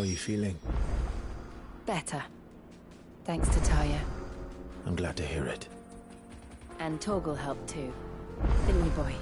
are you feeling? Better. Thanks to Taya. I'm glad to hear it. And Torgal helped too. Didn't you, boy?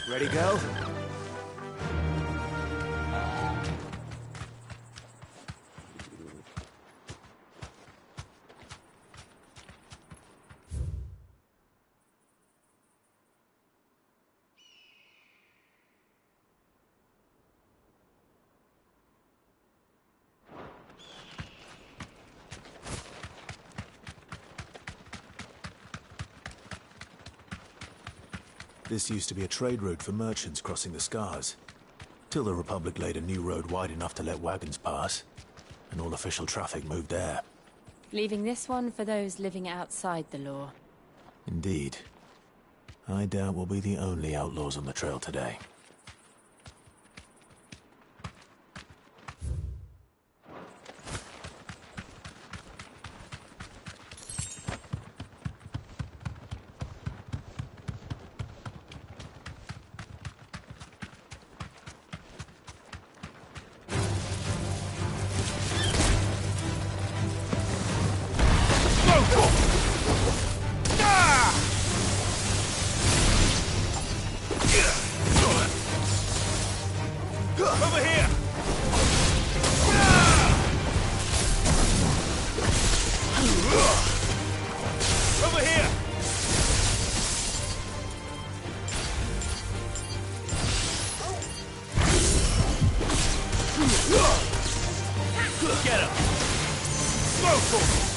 Ready, go? This used to be a trade route for merchants crossing the Scars. Till the Republic laid a new road wide enough to let wagons pass, and all official traffic moved there. Leaving this one for those living outside the law. Indeed. I doubt we'll be the only outlaws on the trail today. Over here! Over here! Get him! Smoke him!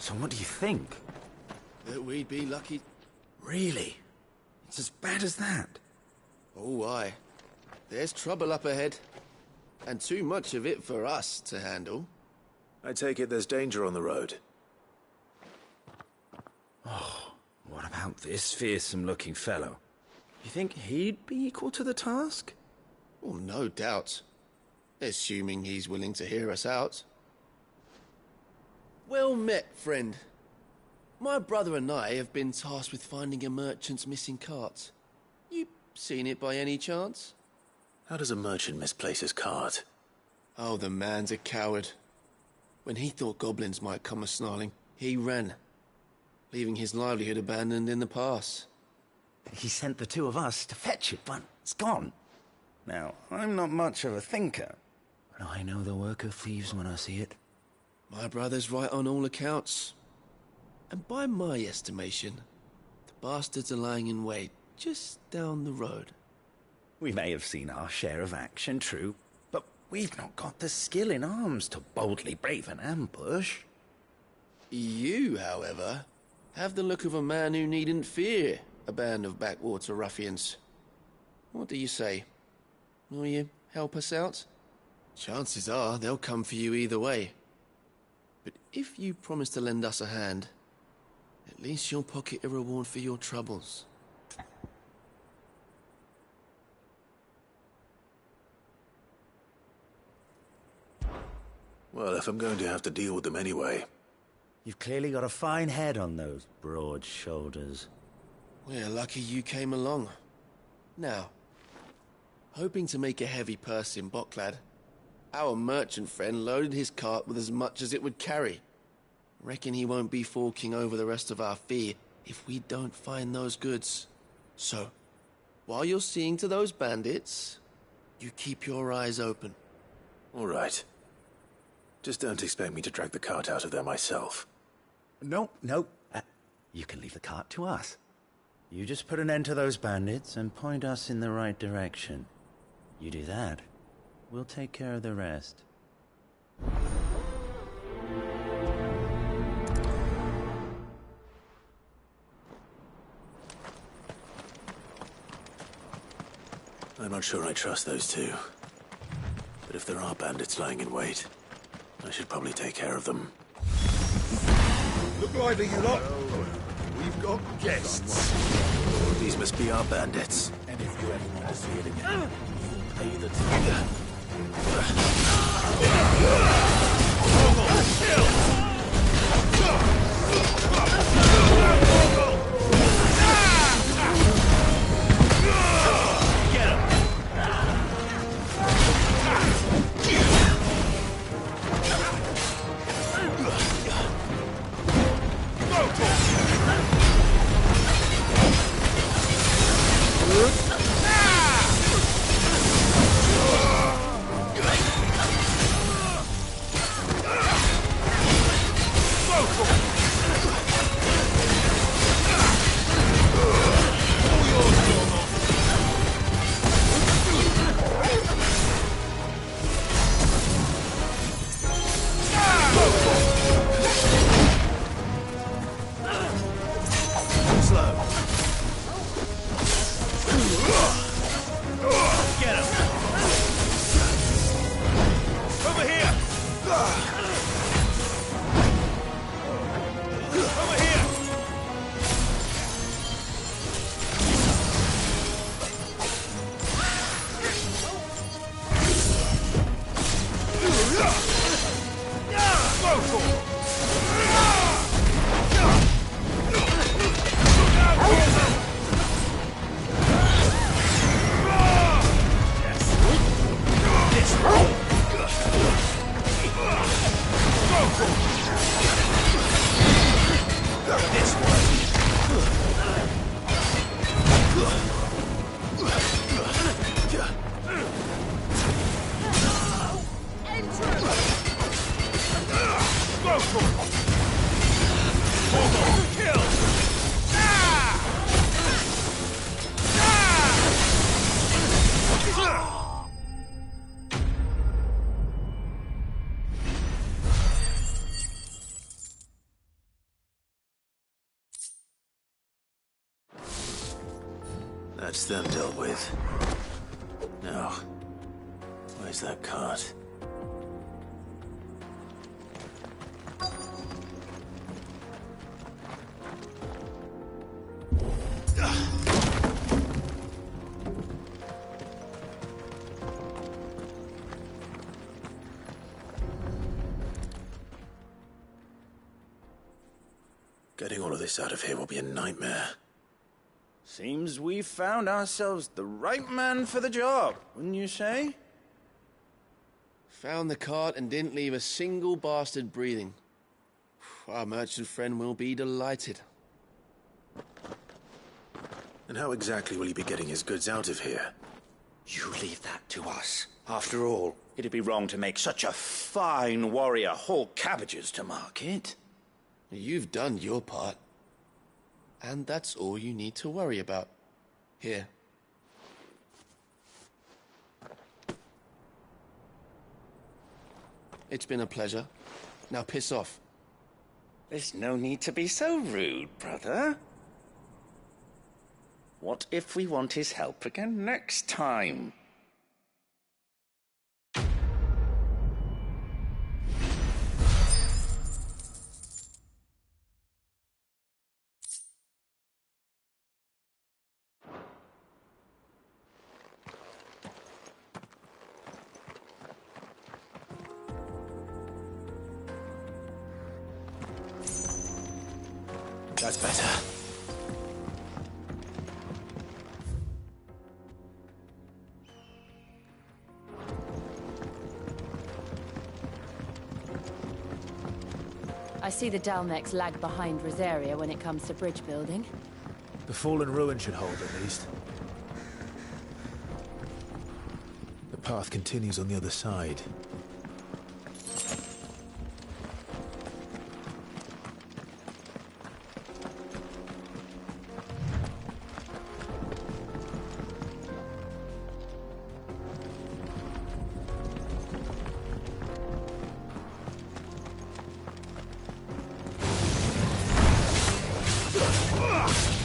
So what do you think? That we'd be lucky. Really? It's as bad as that? Oh, aye. There's trouble up ahead. And too much of it for us to handle. I take it there's danger on the road. Oh, what about this fearsome-looking fellow? You think he'd be equal to the task? Oh, no doubt. Assuming he's willing to hear us out. Well met, friend. My brother and I have been tasked with finding a merchant's missing cart. You seen it by any chance? How does a merchant misplace his cart? Oh, the man's a coward. When he thought goblins might come a-snarling, he ran, leaving his livelihood abandoned in the pass. He sent the two of us to fetch it, but it's gone. Now, I'm not much of a thinker, but I know the work of thieves when I see it. My brother's right on all accounts. And by my estimation, the bastards are lying in wait just down the road. We may have seen our share of action, true, but we've not got the skill in arms to boldly brave an ambush. You, however, have the look of a man who needn't fear a band of backwater ruffians. What do you say? Will you help us out? Chances are they'll come for you either way. But if you promise to lend us a hand, at least you'll pocket a reward for your troubles. Well, if I'm going to have to deal with them anyway. You've clearly got a fine head on those broad shoulders. We're lucky you came along. Now, hoping to make a heavy purse in Boklad, our merchant friend loaded his cart with as much as it would carry. Reckon he won't be forking over the rest of our fee if we don't find those goods. So, while you're seeing to those bandits, you keep your eyes open. All right. Just don't expect me to drag the cart out of there myself. No. You can leave the cart to us. You just put an end to those bandits and point us in the right direction. You do that, we'll take care of the rest. I'm not sure I trust those two. But if there are bandits lying in wait, I should probably take care of them. Look lively, you lot. We've got guests. These must be our bandits. And if you ever want to see it again, you'll pay the That's them dealt with. Now, where's that cart? Getting all of this out of here will be a nightmare. Seems we found ourselves the right man for the job, wouldn't you say? Found the cart and didn't leave a single bastard breathing. Our merchant friend will be delighted. And how exactly will he be getting his goods out of here? You leave that to us. After all, it'd be wrong to make such a fine warrior haul cabbages to market. You've done your part. And that's all you need to worry about. Here. It's been a pleasure. Now piss off. There's no need to be so rude, brother. What if we want his help again next time? That's better. I see the Dalmex lag behind Rosaria when it comes to bridge building. The fallen ruin should hold, at least. The path continues on the other side.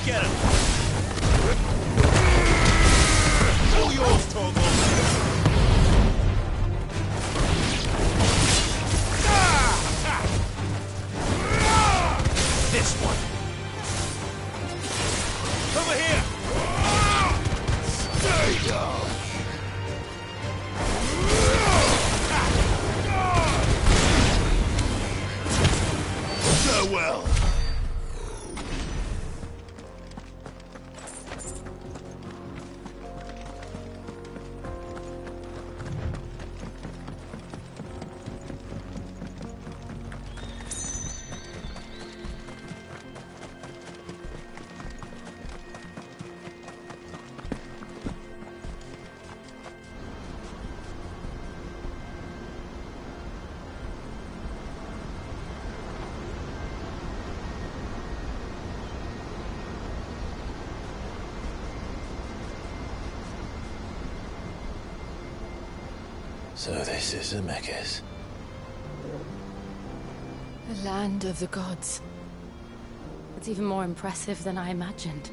Get him! All yours, Torgal! This one! Over here! Stay down! Farewell! So this is Zemeckis. The land of the gods. It's even more impressive than I imagined.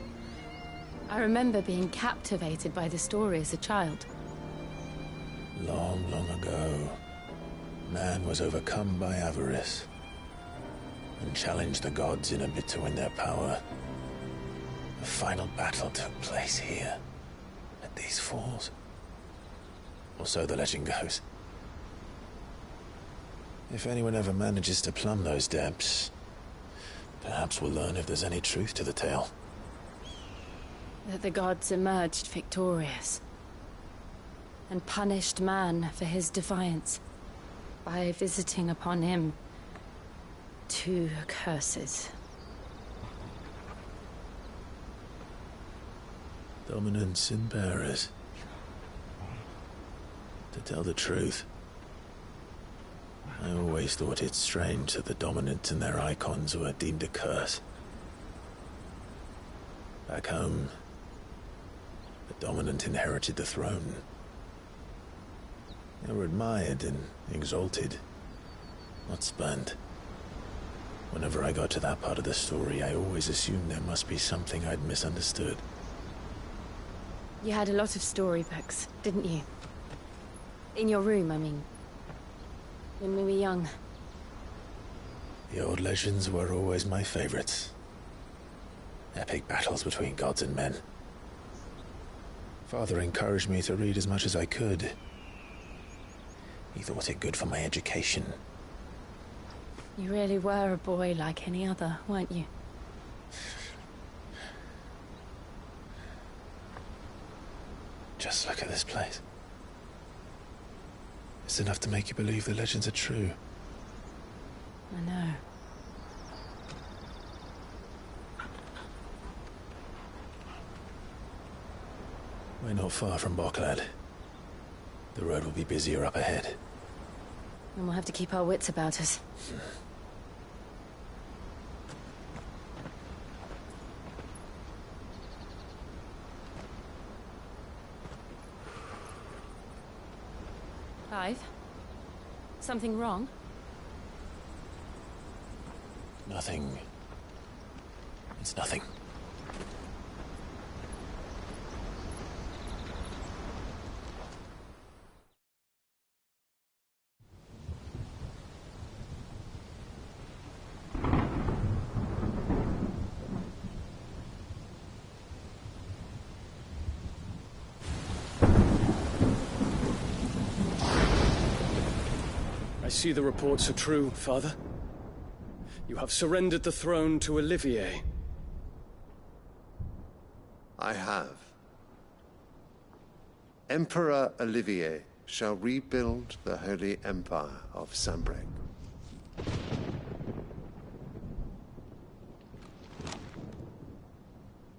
I remember being captivated by the story as a child. Long, long ago, man was overcome by avarice and challenged the gods in a bid to win their power. The final battle took place here, at these falls. Or so the legend goes. If anyone ever manages to plumb those depths, perhaps we'll learn if there's any truth to the tale. That the gods emerged victorious and punished man for his defiance by visiting upon him 2 curses. Dominance and bearers. To tell the truth, I always thought it strange that the dominant and their icons were deemed a curse. Back home, the dominant inherited the throne. They were admired and exalted, not spurned. Whenever I got to that part of the story, I always assumed there must be something I'd misunderstood. You had a lot of storybooks, didn't you? In your room, I mean. When we were young. The old legends were always my favorites. Epic battles between gods and men. Father encouraged me to read as much as I could. He thought it good for my education. You really were a boy like any other, weren't you? Just look at this place. It's enough to make you believe the legends are true. I know. We're not far from Boklad. The road will be busier up ahead. And we'll have to keep our wits about us. Clive? Something wrong? Nothing. It's nothing. I see the reports are true, Father. You have surrendered the throne to Olivier. I have. Emperor Olivier shall rebuild the Holy Empire of Sanbreque.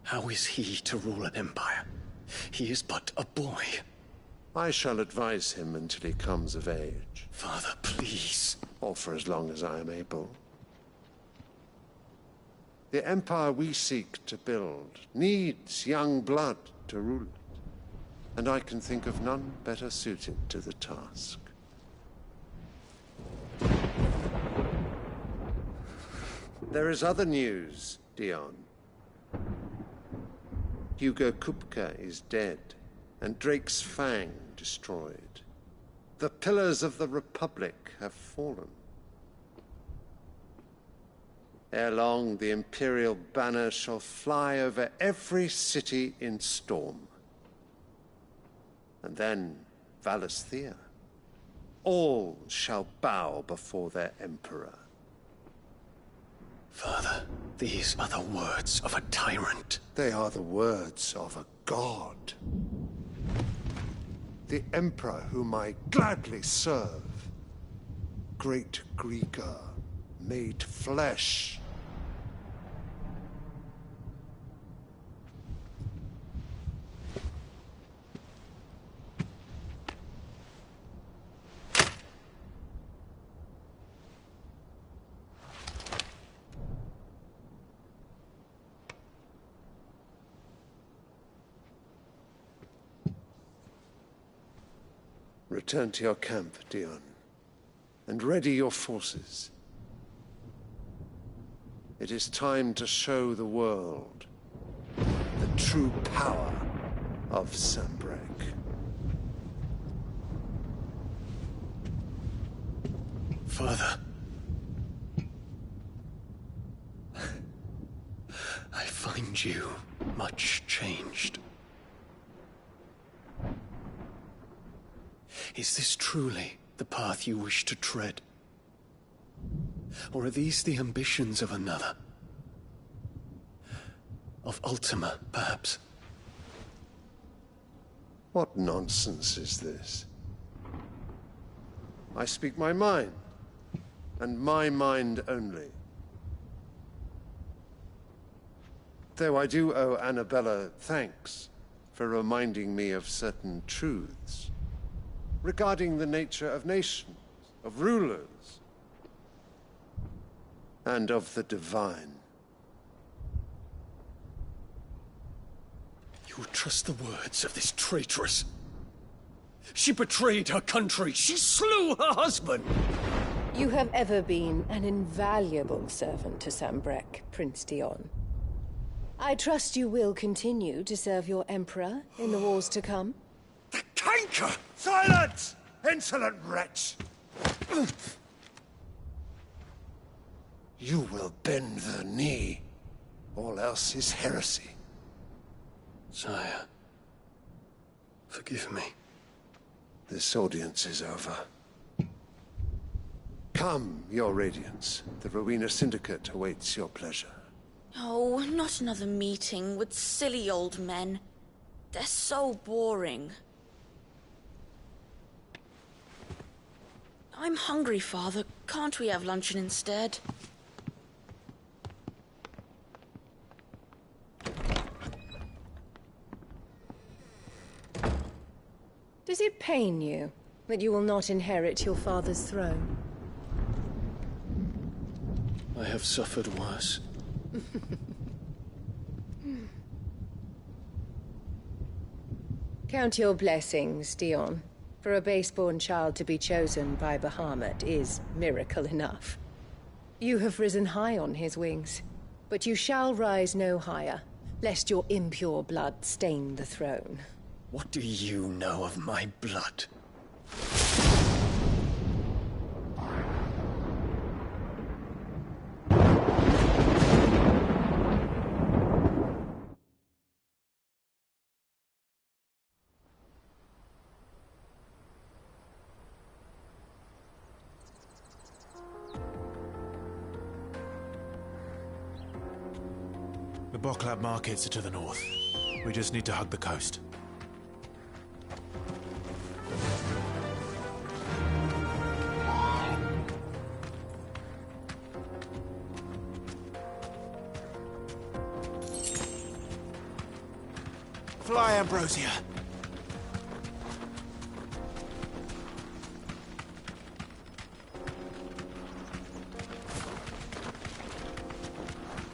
How is he to rule an empire? He is but a boy. I shall advise him until he comes of age, Father, please. or for as long as I am able. The empire we seek to build needs young blood to rule it, and I can think of none better suited to the task. There is other news, Dion. Hugo Kupka is dead, and Drake's Fang destroyed. The pillars of the Republic have fallen. Ere long, the Imperial banner shall fly over every city in Storm. And then, Valisthea. All shall bow before their Emperor. Father, these are the words of a tyrant. They are the words of a god. The Emperor whom I gladly serve. Great Grieger, made flesh. Return to your camp, Dion, and ready your forces. It is time to show the world the true power of Sanbreque. Father. I find you much changed. Is this truly the path you wish to tread? Or are these the ambitions of another? Of Ultima, perhaps? What nonsense is this? I speak my mind, and my mind only. Though I do owe Annabella thanks for reminding me of certain truths regarding the nature of nations, of rulers, and of the divine. You would trust the words of this traitress? She betrayed her country. She slew her husband. You have ever been an invaluable servant to Sanbreque, Prince Dion. I trust you will continue to serve your Emperor in the wars to come. The canker! Silence! Insolent wretch! You will bend the knee. All else is heresy. Sire, forgive me. This audience is over. Come, your Radiance. The Rowena Syndicate awaits your pleasure. Oh, not another meeting with silly old men. They're so boring. I'm hungry, Father. Can't we have luncheon instead? Does it pain you that you will not inherit your father's throne? I have suffered worse. Count your blessings, Dion. For a base-born child to be chosen by Bahamut is miracle enough. You have risen high on his wings, but you shall rise no higher, lest your impure blood stain the throne. What do you know of my blood? The Boklab markets are to the north. We just need to hug the coast. Fly, Ambrosia!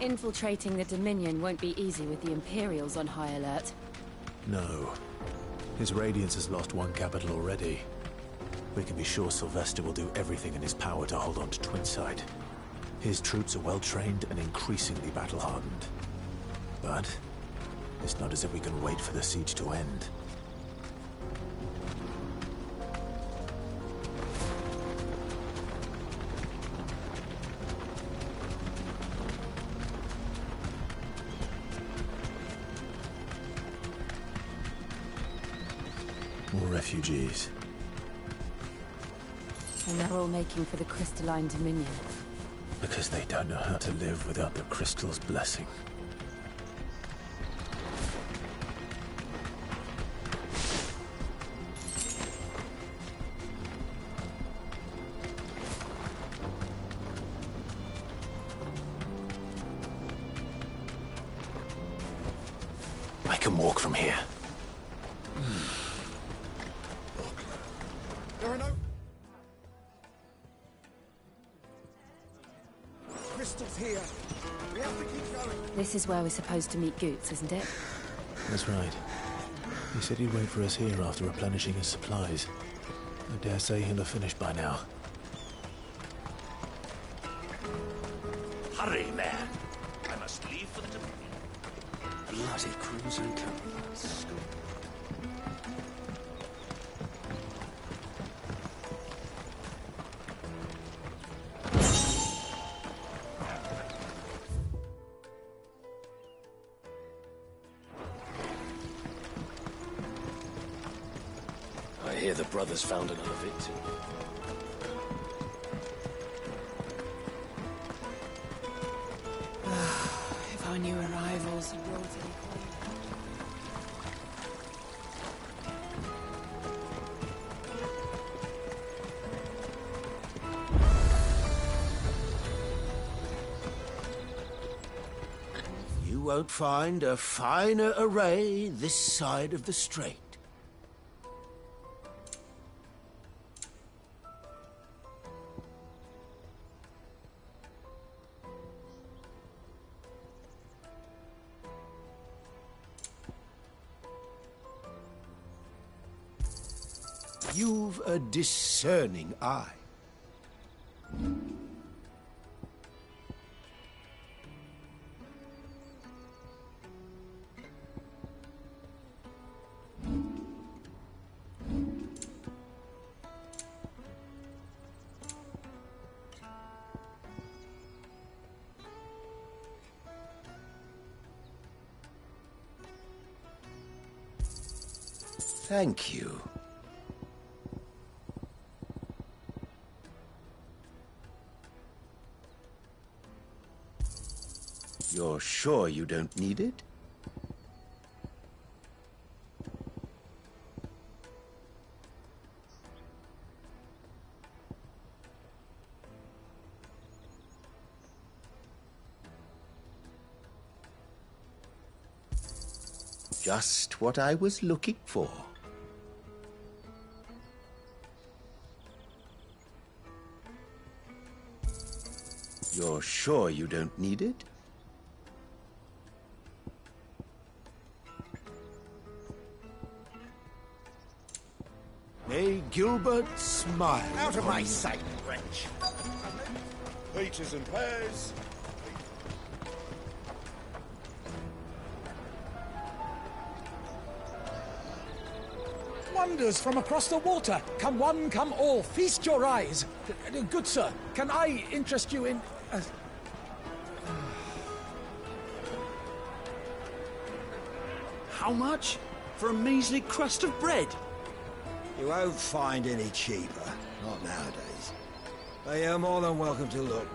Infiltrating the Dominion won't be easy with the Imperials on high alert. No. His Radiance has lost one capital already. We can be sure Sylvester will do everything in his power to hold on to Twinside. His troops are well-trained and increasingly battle-hardened. But it's not as if we can wait for the siege to end. More refugees. And they're all making for the Crystalline Dominion. Because they don't know how to live without the Crystal's blessing. I can walk from here. There are no crystals here. We have to keep going. This is where we're supposed to meet Goots, isn't it? That's right. He said he'd wait for us here after replenishing his supplies. I dare say he'll have finished by now. Hurry, man. I must leave for the Dominion. Bloody crews and captains. I hear the brothers found another victim. If I knew arrivals and brought any. You won't find a finer array this side of the strait. You've a discerning eye. Thank you. You're sure you don't need it? Just what I was looking for. You're sure you don't need it? May Gilbert smile. Out of my sight, wretch! Peaches and pears. Wonders from across the water. Come one, come all. Feast your eyes. Good sir, can I interest you in... How much? For a measly crust of bread? You won't find any cheaper. Not nowadays. But you're more than welcome to look.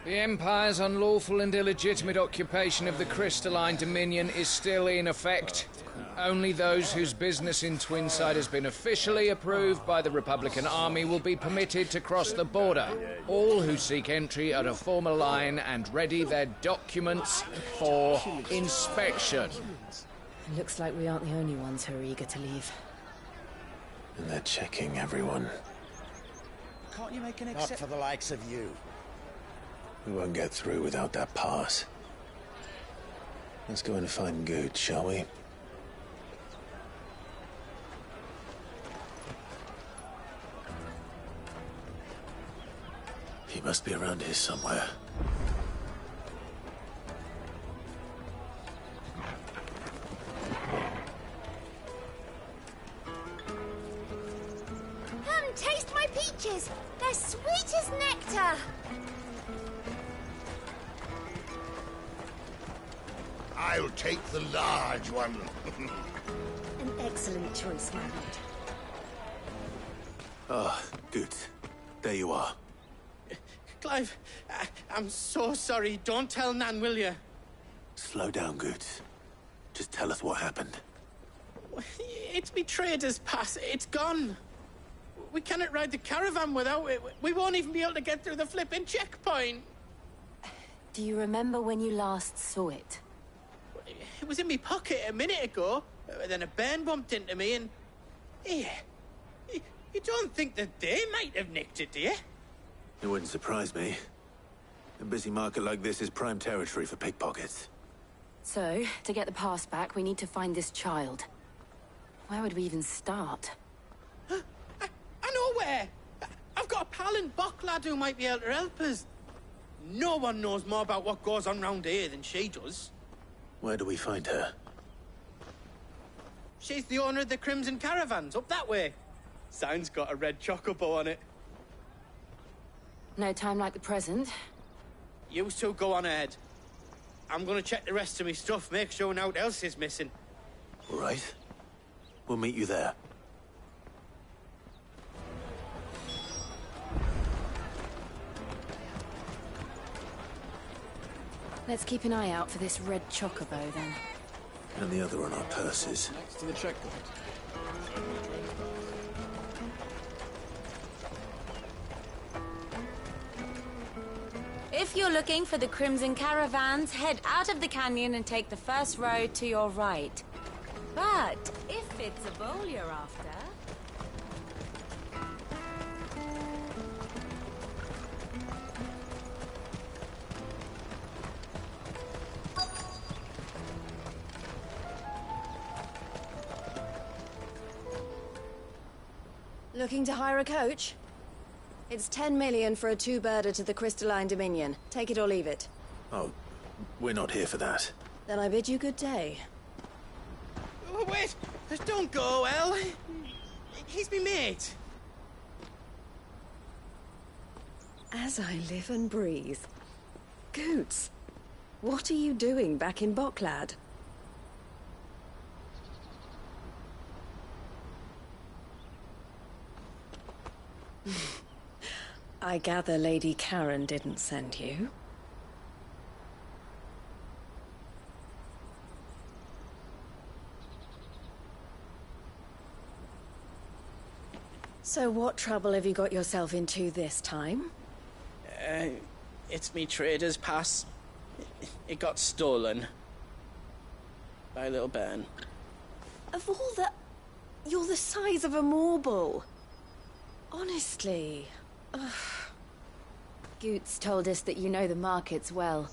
The Empire's unlawful and illegitimate occupation of the Crystalline Dominion is still in effect. Only those whose business in Twinside has been officially approved by the Republican Army will be permitted to cross the border. All who seek entry are to form a line and ready their documents for inspection. Looks like we aren't the only ones who are eager to leave. And they're checking everyone. Can't you make an exception? Not for the likes of you. We won't get through without that pass. Let's go and find Good, shall we? He must be around here somewhere. Come, taste my peaches! They're sweet as nectar! I'll take the large one. An excellent choice, my lord. Ah, Good. There you are. Clive, I'm so sorry. Don't tell Nan, will you? Slow down, Good. Just tell us what happened. It's me trader's pass. It's gone. We cannot ride the caravan without it. We won't even be able to get through the flipping checkpoint. Do you remember when you last saw it? It was in my pocket a minute ago. Then a bairn bumped into me and... Yeah. You don't think that they might have nicked it, do you? It wouldn't surprise me. A busy market like this is prime territory for pickpockets. So, to get the pass back, we need to find this child. Where would we even start? I know where! I've got a pal in Bocklad who might be able to help us. No one knows more about what goes on round here than she does. Where do we find her? She's the owner of the Crimson Caravans, up that way. Sign's got a red chocobo on it. No time like the present. You two go on ahead. I'm gonna check the rest of my stuff, make sure naught else is missing. All right. We'll meet you there. Let's keep an eye out for this red chocobo, then. And the other on our purses. Next to the checkpoint. If you're looking for the Crimson Caravans, head out of the canyon and take the first road to your right. But if it's a bowl you're after... Looking to hire a coach? It's 10 million for a two-birder to the Crystalline Dominion. Take it or leave it. Oh, we're not here for that. Then I bid you good day. Oh, wait! Don't go, El. He's me mate. As I live and breathe. Goots, what are you doing back in Boklad? I gather Lady Karen didn't send you. So what trouble have you got yourself into this time? It's me trader's pass. It got stolen. By a little bairn. Of all the... You're the size of a marble. Honestly. Ugh. Goots told us that you know the markets well.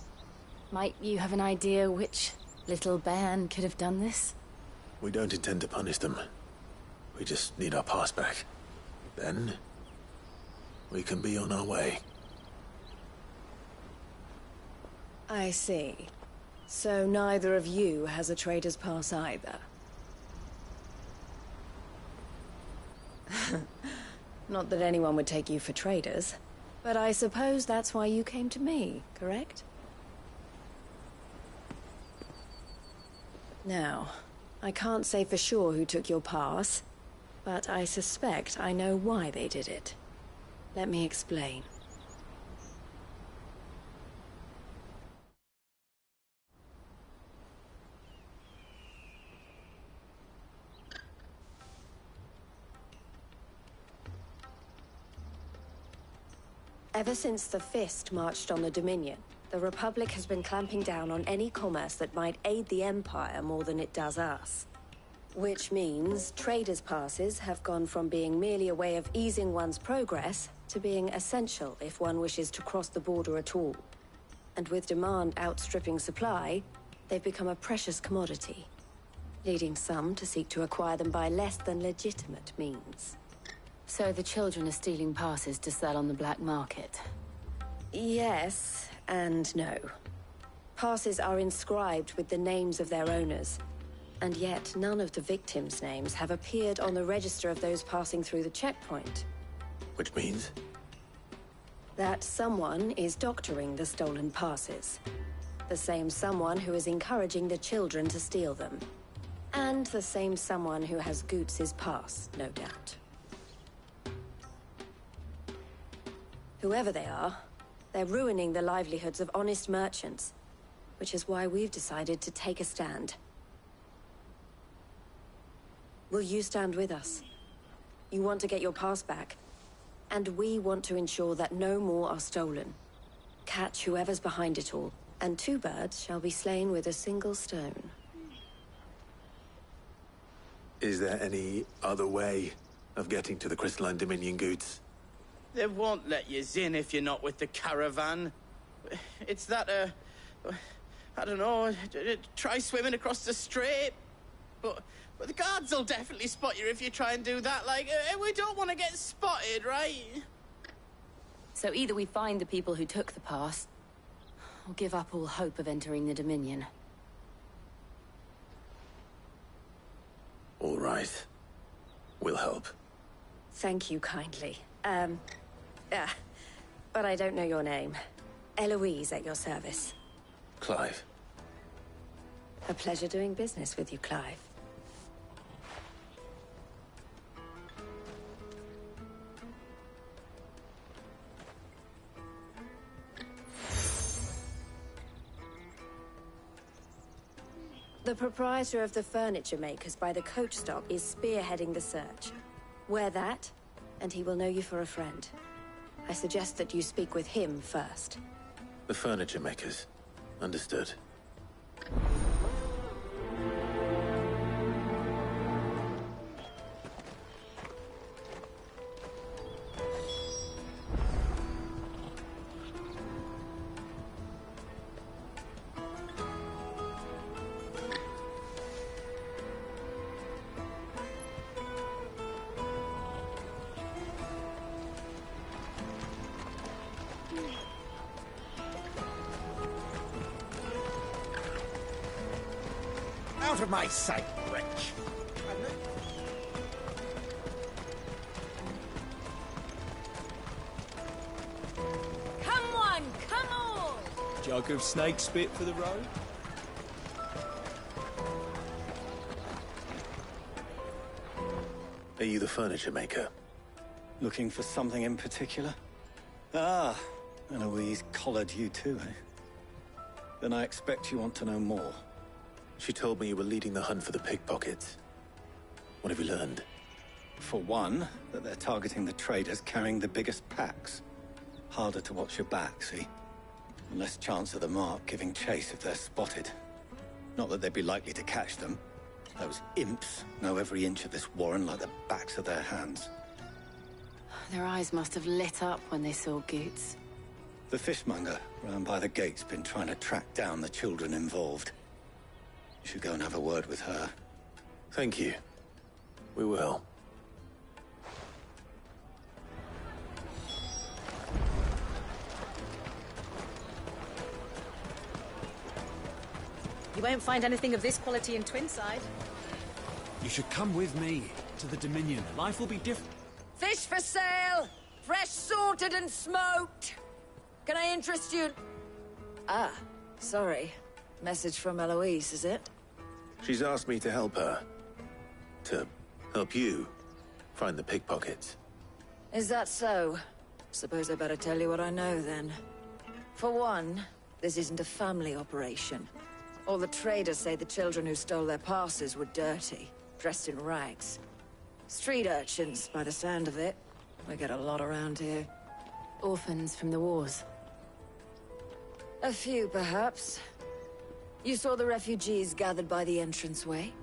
Might you have an idea which little bairn could have done this? We don't intend to punish them. We just need our pass back. Then, we can be on our way. I see. So neither of you has a trader's pass either. Not that anyone would take you for traders, but I suppose that's why you came to me, correct? Now, I can't say for sure who took your pass, but I suspect I know why they did it. Let me explain. Ever since the Fist marched on the Dominion, the Republic has been clamping down on any commerce that might aid the Empire more than it does us. Which means traders' passes have gone from being merely a way of easing one's progress to being essential if one wishes to cross the border at all. And with demand outstripping supply, they've become a precious commodity, leading some to seek to acquire them by less than legitimate means. So the children are stealing passes to sell on the black market? Yes, and no. Passes are inscribed with the names of their owners, and yet none of the victims' names have appeared on the register of those passing through the checkpoint. Which means? That someone is doctoring the stolen passes. The same someone who is encouraging the children to steal them. And the same someone who has Goots' pass, no doubt. Whoever they are, they're ruining the livelihoods of honest merchants, which is why we've decided to take a stand. Will you stand with us? You want to get your pass back, and we want to ensure that no more are stolen. Catch whoever's behind it all, and two birds shall be slain with a single stone. Is there any other way of getting to the Crystalline Dominion, Goots? They won't let you in if you're not with the caravan. It's that, I don't know, try swimming across the strait. But the guards will definitely spot you if you try and do that. Like, we don't want to get spotted, right? So either we find the people who took the pass, or give up all hope of entering the Dominion. All right. We'll help. Thank you kindly. But I don't know your name. Eloise at your service. Clive. A pleasure doing business with you, Clive. The proprietor of the furniture makers by the coach stop is spearheading the search. Wear that, and he will know you for a friend. I suggest that you speak with him first. The furniture makers. Understood. out of my sight, wretch! Come one, come all! Jug of snake spit for the road? Are you the furniture maker? Looking for something in particular? Ah, Eloise collared you too, eh? Then I expect you want to know more. She told me you were leading the hunt for the pickpockets. What have you learned? For one, that they're targeting the traders carrying the biggest packs. Harder to watch your back, see? And less chance of the mark giving chase if they're spotted. Not that they'd be likely to catch them. Those imps know every inch of this warren like the backs of their hands. Their eyes must have lit up when they saw Goots. The fishmonger round by the gate's been trying to track down the children involved. You should go and have a word with her. Thank you. We will. You won't find anything of this quality in Twinside. You should come with me to the Dominion. Life will be different. Fish for sale! Fresh sorted and smoked! Can I interest you? Ah, sorry. Message from Eloise, is it? She's asked me to help her. To help you find the pickpockets. Is that so? Suppose I better tell you what I know, then. For one, this isn't a family operation. All the traders say the children who stole their passes were dirty, dressed in rags. Street urchins, by the sound of it. We get a lot around here. Orphans from the wars. A few, perhaps. You saw the refugees gathered by the entranceway?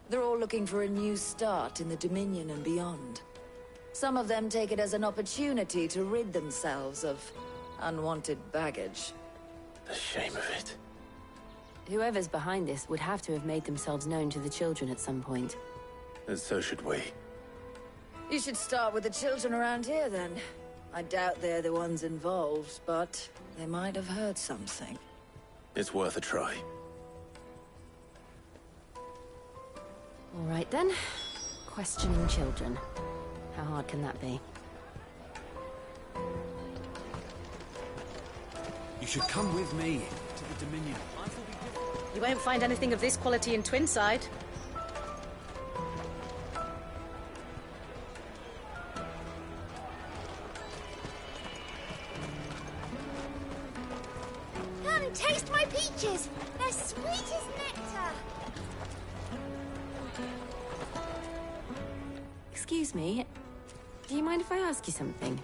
They're all looking for a new start in the Dominion and beyond. Some of them take it as an opportunity to rid themselves of unwanted baggage. The shame of it. Whoever's behind this would have to have made themselves known to the children at some point. And so should we. You should start with the children around here, then. I doubt they're the ones involved, but they might have heard something. It's worth a try. All right, then. Questioning children. How hard can that be? You should come with me to the Dominion. Life will be different. You won't find anything of this quality in Twinside. Come, taste my peaches! They're sweet as nectar! Excuse me. Do you mind if I ask you something?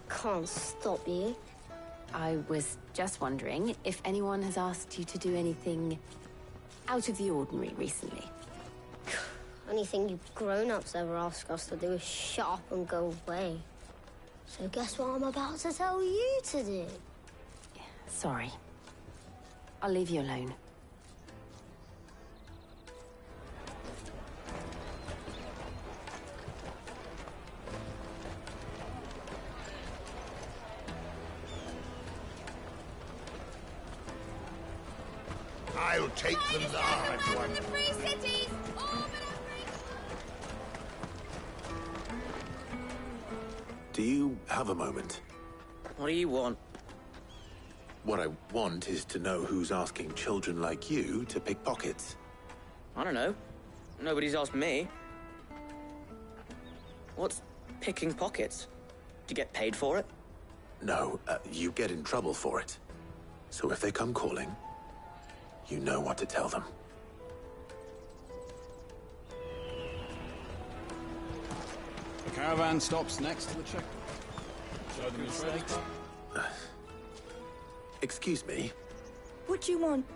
Can't stop you. I was just wondering if anyone has asked you to do anything out of the ordinary recently. Anything you grown-ups ever ask us to do is shut up and go away. So guess what I'm about to tell you to do? Sorry. I'll leave you alone. I'll take the large one. The free cities! Do you have a moment? What do you want? What I want is to know who's asking children like you to pick pockets. I don't know. Nobody's asked me. What's picking pockets? Do you get paid for it? No, you get in trouble for it. So if they come calling, you know what to tell them. The caravan stops next to the checkpoint. Show them your credits. Excuse me? What do you want?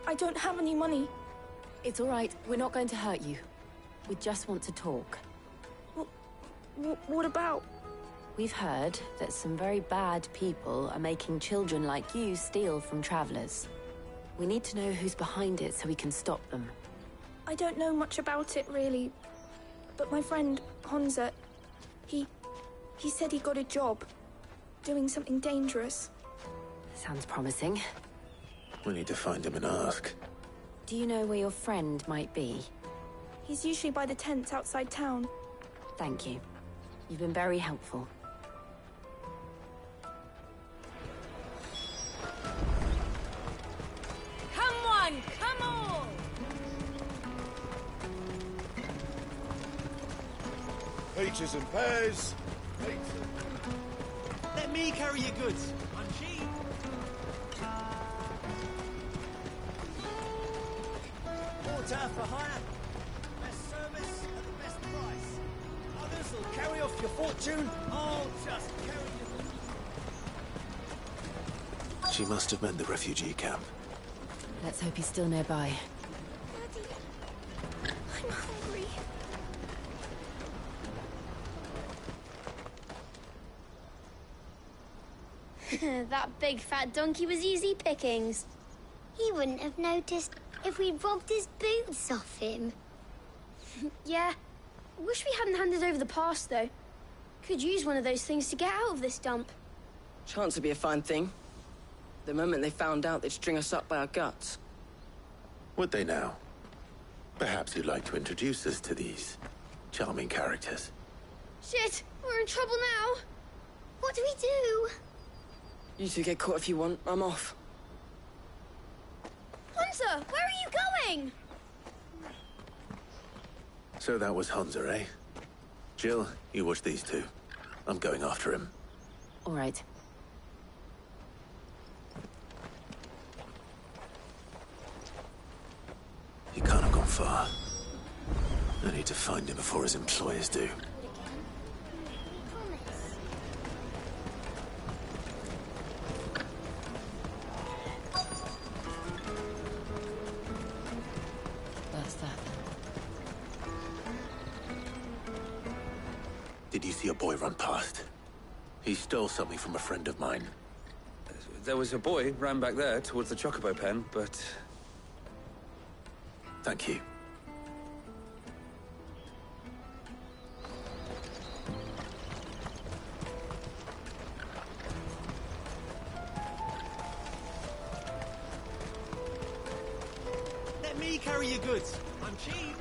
I don't have any money. It's all right. We're not going to hurt you. We just want to talk. What about? We've heard that some very bad people are making children like you steal from travelers. We need to know who's behind it so we can stop them. I don't know much about it, really. But my friend, Honza, he said he got a job doing something dangerous. Sounds promising. We need to find him and ask. Do you know where your friend might be? He's usually by the tents outside town. Thank you. You've been very helpful. Come on, come on! Peaches and pears. Let me carry your goods. I'm cheap. Water for hire. Best service at the best price. Others will carry off your fortune. I'll just carry you. She must have meant the refugee camp. Let's hope he's still nearby. I'm hungry. That big fat donkey was easy pickings. He wouldn't have noticed if we'd robbed his boots off him. Yeah. Wish we hadn't handed over the pass, though. Could use one of those things to get out of this dump. Chance would be a fine thing. The moment they found out, they'd string us up by our guts. Would they now? Perhaps you'd like to introduce us to these charming characters. Shit! We're in trouble now! What do we do? You two get caught if you want. I'm off. Hunter! Where are you going? So that was Hunter, eh? Jill, you watch these two. I'm going after him. All right. He can't have gone far. I need to find him before his employers do. That's that. Did you see a boy run past? He stole something from a friend of mine. There was a boy ran back there towards the Chocobo pen, but... Thank you. Let me carry your goods. I'm cheap.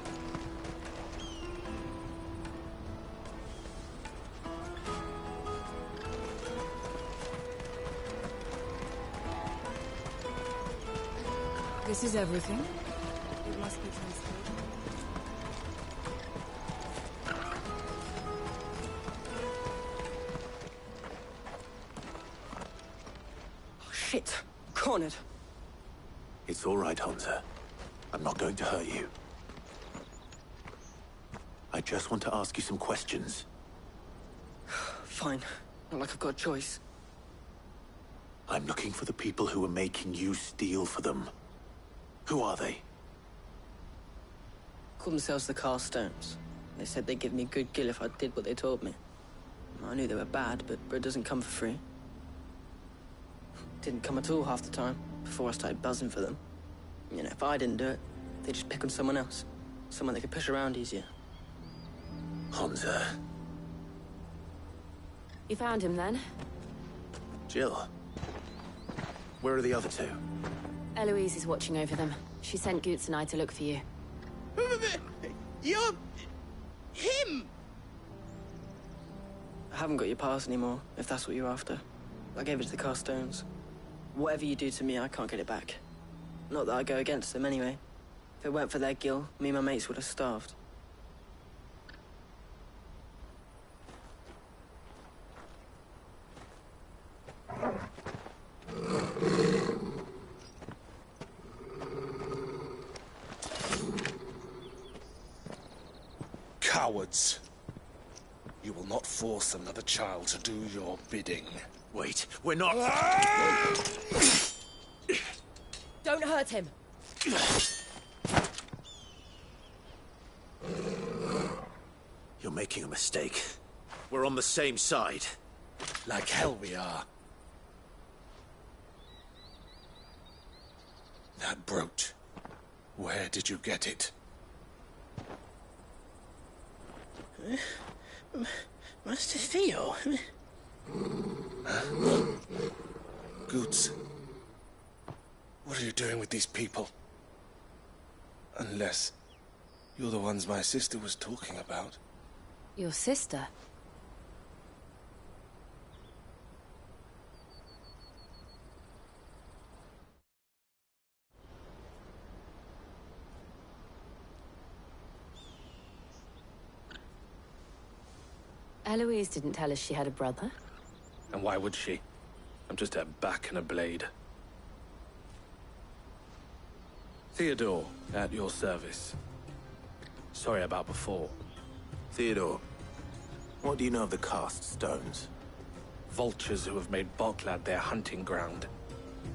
This is everything. It must be transferred. Oh, shit. Cornered. It's all right, Hunter. I'm not going to hurt you. I just want to ask you some questions. Fine. Not like I've got a choice. I'm looking for the people who are making you steal for them. Who are they? Called themselves the Carstones. They said they'd give me good gill if I did what they told me. I knew they were bad, but bread doesn't come for free. Didn't come at all half the time, before I started buzzing for them. You know, if I didn't do it, they'd just pick on someone else. Someone they could push around easier. Hunter. You found him then? Jill. Where are the other two? Eloise is watching over them. She sent Goots and I to look for you. You're... him! I haven't got your pass anymore, if that's what you're after. I gave it to the Carstones. Whatever you do to me, I can't get it back. Not that I go against them anyway. If it weren't for their gill, me and my mates would have starved. Cowards. You will not force another child to do your bidding. Wait, we're not... Don't hurt him. You're making a mistake. We're on the same side. Like hell we are. That brooch. Where did you get it? Master Theo? Goots. What are you doing with these people? Unless you're the ones my sister was talking about. Your sister? Eloise didn't tell us she had a brother. And why would she? I'm just her back and a blade. Theodore, at your service. Sorry about before. Theodore, what do you know of the cast stones? Vultures who have made Boklad their hunting ground.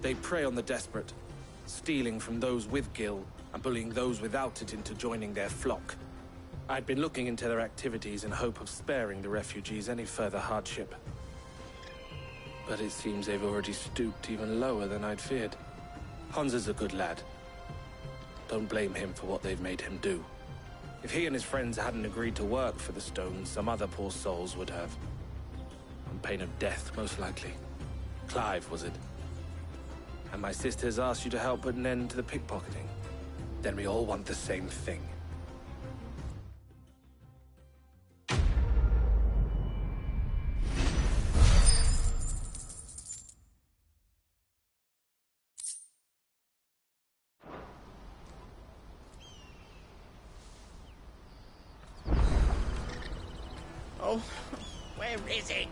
They prey on the desperate, stealing from those with gil and bullying those without it into joining their flock. I'd been looking into their activities in hope of sparing the refugees any further hardship. But it seems they've already stooped even lower than I'd feared. Hans is a good lad. Don't blame him for what they've made him do. If he and his friends hadn't agreed to work for the stones, some other poor souls would have. On pain of death, most likely. Clive, was it? And my sisters asked you to help put an end to the pickpocketing. Then we all want the same thing. Oh, where is it?